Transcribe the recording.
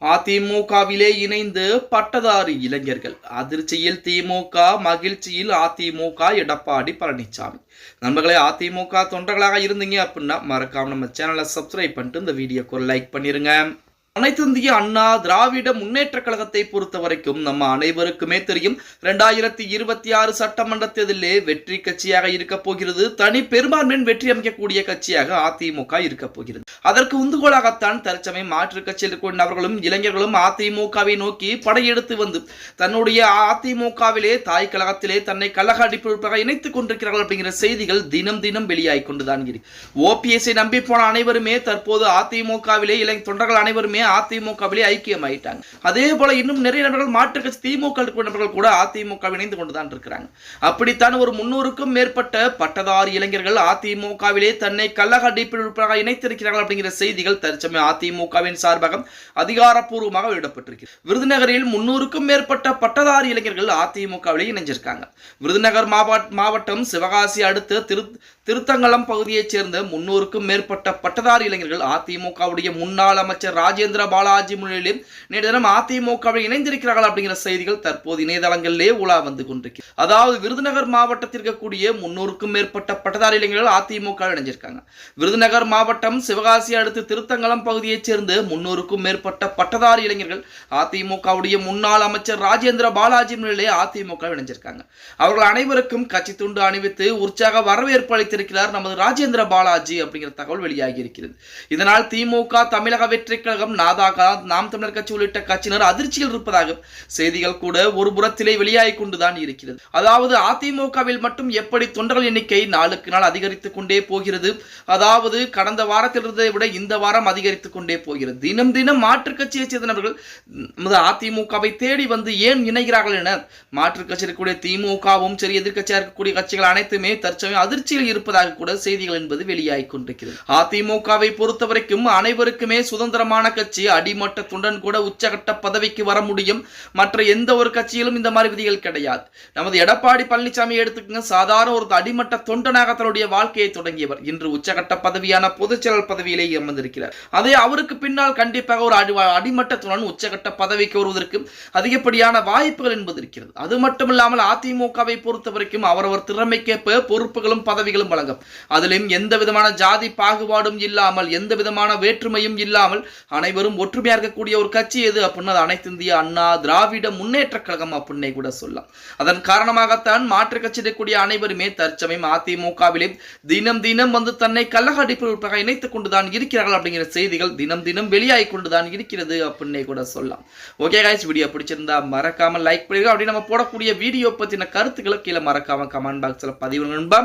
அதிமுகவிலே இணைந்து பட்டதாரி இளைஞர்கள் அதிர்ச்சியில் திமுக, மகிழ்ச்சியில் அதிமுக. எடப்பாடி பழனிசாமி. நண்பர்களே, அதிமுக தொண்டர்களாக இருந்தீங்க அப்படின்னா மறக்காம நம்ம சேனலை சப்ஸ்கிரைப் பண்ணிட்டு இந்த வீடியோக்கு ஒரு லைக் பண்ணிருங்க. அனைத்து இந்திய அண்ணா திராவிட முன்னேற்ற கழகத்தை பொறுத்த வரைக்கும் நம்ம அனைவருக்குமே தெரியும், 2026 சட்டமன்ற தேர்தலிலே வெற்றி கட்சியாக இருக்க போகிறது. தனி பெரும்பான்மையின் வெற்றி அமைக்கக்கூடிய கட்சியாக அதிமுக இருக்க போகிறது. அதற்கு உந்துகோலாகத்தான் தற்சமயம் மாற்று கட்சியில் இருக்கின்ற நபர்களும் இளைஞர்களும் அதிமுகவை நோக்கி படையெடுத்து வந்து தன்னுடைய அதிமுகவிலே தாய் கழகத்திலே தன்னை கழக அடிப்படையாக இணைத்துக் கொண்டிருக்கிறார்கள் அப்படிங்கிற செய்திகள் தினம் தினம் வெளியாகி கொண்டுதான் இருக்கு. ஓபிஎஸ்ஐ நம்பி போன அனைவருமே தற்போது அதிமுகவிலே தொண்டர்கள் அனைவருமே அதிமுகவிலே ஐக்கியமாயிட்டாங்க. அதே போல இன்னும் நிறைய நபர்கள் மாற்று கட்சி திமுக நபர்கள் கூட அதிமுக இணைந்து கொண்டுதான் இருக்கிறாங்க. அப்படித்தான் ஒரு 300க்கும் மேற்பட்ட பட்டதாரி இளைஞர்கள் அதிமுகவிலே தன்னை கழக அடிப்படையாக இணைத்திருக்கிறார்கள் அப்படிங்கிற செய்திகள் தற்சமயம் அதிமுகவின் சார்பாக அதிகாரப்பூர்வமாக வெளியிடப்பட்டிருக்கிறது. விருதுநகரில் 300க்கும் மேற்பட்ட பட்டதாரி இளைஞர்கள் அதிமுகவிலே இணைஞ்சிருக்காங்க. விருதுநகர் மாவட்டம் சிவகாசி அடுத்த திருத்தங்கலம் பகுதியைச் சேர்ந்த 300க்கும் மேற்பட்ட பட்டதாரி இளைஞர்கள் அதிமுகவுடைய முன்னாள் அமைச்சர் ராஜேந்திர பாலாஜி முன்னிலையில் நேற்று தினம் அதிமுகவில் இணைந்திருக்கிறார்கள் அப்படிங்கிற செய்திகள் தற்போது இணையதளங்களிலே உலா வந்து கொண்டிருக்கிறது. அதாவது விருதுநகர் மாவட்டத்தில் இருக்கக்கூடிய 300க்கும் மேற்பட்ட பட்டதாரி இளைஞர்கள் அதிமுக இணைஞ்சிருக்காங்க. விருதுநகர் மாவட்டம் சிவகாசி அடுத்து திருத்தங்கலம் பகுதியைச் சேர்ந்த 300க்கும் மேற்பட்ட பட்டதாரி இளைஞர்கள் அதிமுகவுடைய முன்னாள் அமைச்சர் ராஜேந்திர பாலாஜி முன்னிலையில் அதிமுக இணைஞ்சிருக்காங்க. அவர்கள் அனைவருக்கும் கட்சி துண்டு அணிவித்து உற்சாக வரவேற்பு அளித்திருக்கிறார் நமது ராஜேந்திர பாலாஜி அப்படிங்கிற தகவல் வெளியாகி இருக்கிறது. இதனால் திமுக, தமிழக வெற்றி கழகம், நாம் தமிழர் கட்சி உள்ளிட்ட கட்சியினர் அதிர்ச்சியில் இருப்பதாக செய்திகள் கூட ஒரு புறத்திலே வெளியாகி கொண்டுதான் இருக்கிறது. அதாவது அதிமுகவில் மட்டும் எப்படி தொண்டர்கள் எண்ணிக்கை நாளுக்கு நாள் அதிகரித்துக் கொண்டே போகிறது. அதாவது கடந்த வாரத்தில் இருந்ததை விட இந்த வாரம் அதிகரித்துக் கொண்டே போகிறது. தினம் தினம் மாற்றுக் கட்சியை சேர்ந்தவர்கள் அதிமுகவை தேடி வந்து ஏன் இணைகிறார்கள் என மாற்றுக் கட்சியில் இருக்கக்கூடிய திமுகவும் சரி, எதிர்கட்சியாக இருக்கக்கூடிய கட்சிகள் அனைத்துமே தற்சமயம் அதிர்ச்சியில் இருப்பதாக கூட செய்திகள் என்பது வெளியாகி கொண்டிருக்கிறது. அதிமுகவை பொறுத்தவரைக்கும் அனைவருக்குமே சுதந்திரமான கட்சி, அடிமட்ட துண்டன் கூட உச்சகட்ட பதவிக்கு வர முடியும். மற்ற எந்த ஒரு கட்சியிலும் இந்த மாதிரி விதிகள் கிடையாது. நமது எடப்பாடி பழனிசாமி எடுத்துக்கங்க, சாதாரண ஒரு அடிமட்ட தொண்டனாக தன்னுடைய வாழ்க்கையை தொடங்கியவர். இன்று உச்சகட்ட பதவியான பொதுச்செயலாளர் பதவியிலே அமர்ந்திருக்கிறார். அதே அவருக்கு பின்னால் கண்டிப்பாக ஒரு அடிமட்ட துணன் உச்சகட்ட பதவிக்கு வருவதற்கு அதிகப்படியான வாய்ப்புகள் என்பது இருக்கிறது. அது மட்டுமில்லாமல் அதிமுகவை பொறுத்த வரைக்கும் அவரவர் திறமைக்கேற்ப பொறுப்புகளும் பதவிகளும் வழங்கும். அதிலும் எந்த விதமான ஜாதி பாகுபாடும் இல்லாமல், எந்த விதமான வேற்றுமையும் இல்லாமல் அனைவரும் ஒற்றுமையா இருக்கக்கூடிய ஒரு கட்சி எது அப்படின்னா அனைத்து இந்திய அண்ணா திராவிட முன்னேற்ற கழகம் அப்படின்னே கூட சொல்லலாம். அதன் காரணமாகத்தான் மாற்று கட்சி இருக்கக்கூடிய அனைவருமே தற்சமயம் அதிமுகவிலே தினம் தினம் வந்து தன்னை கழக அடிப்படையாக இணைத்துக் கொண்டுதான் இருக்கிறார்கள் அப்படிங்கிற செய்திகள் தினம் தினம் வெளியாகி கொண்டுதான் இருக்கிறது அப்படின்னே கூட சொல்லலாம். ஓகே கைஸ், வீடியோ பிடிச்சிருந்தா மறக்காம லைக் பண்ணுங்க. அப்படி நம்ம போடக்கூடிய வீடியோ பத்தின கருத்துக்களை கீழே மறக்காம கமெண்ட் பாக்ஸ்ல பதிவு நண்பா.